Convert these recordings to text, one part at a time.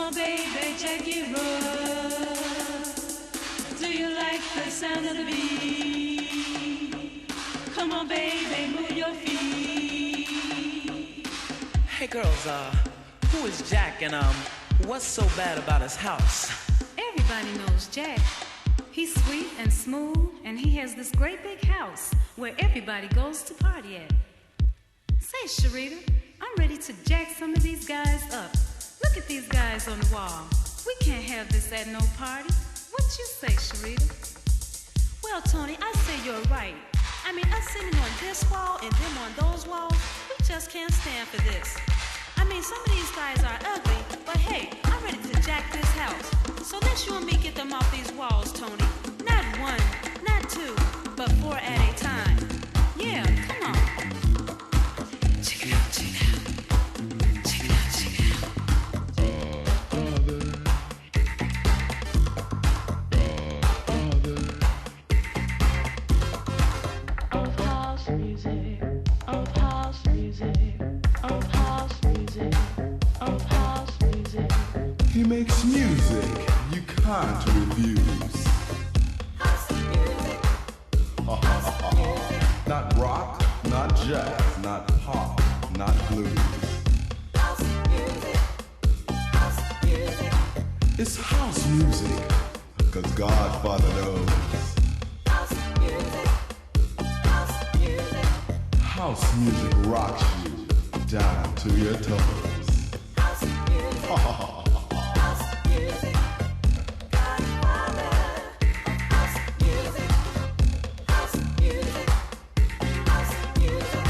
on, baby, jack it up. Do you like the sound of the beat? Come on, baby, move your feet. Hey girls, who is Jack and what's so bad about his house? Everybody knows Jack. He's sweet and smooth, and he has this great big house where everybody goes to party at. Say, Sharita, I'm ready to jack some of these guys up. Look at these guys on the wall. We can't have this at no party. What you say, Sharita? Well, Tony, I say you're right. I mean, us sitting on this wall and them on those walls, we just can't stand for this. I mean, some of these guys are ugly, but hey, I'm ready to jack this house. So let's you and me get them off these walls, Tony. Not one, not two, but four at a time. Yeah, come on. Check it out, check it out. Check it out, check it out. Of house music, of house music, of house music, of house music. He makes music you can't refuse. House music. House music. Not rock, not jazz, not pop, not blues. House music. House music. It's house music, cause Godfather knows. House music. House music. House music rocks you down to your toes. House music. House music. Godfather. House music. House music. House music.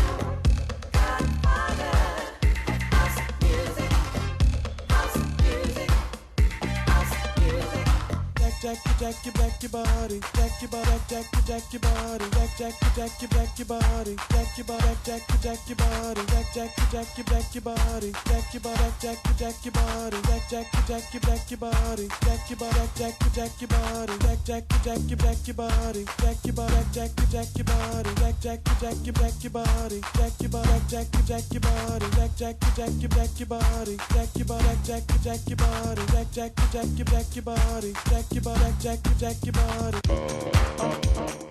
Godfather. House music. House music. House music. Jack your back your body, jack your body, jack your body, jack your back your body, jack your body, jack your body, jack your back your body, jack your body, jack your body, jack your back your body, jack your body, jack your body, jack your back your body, jack your body, jack your body, jack your back your body, jack your body, jack your body, jack your back your body, jack your body, jack your body, jack your back your body, jack your body, jack your body.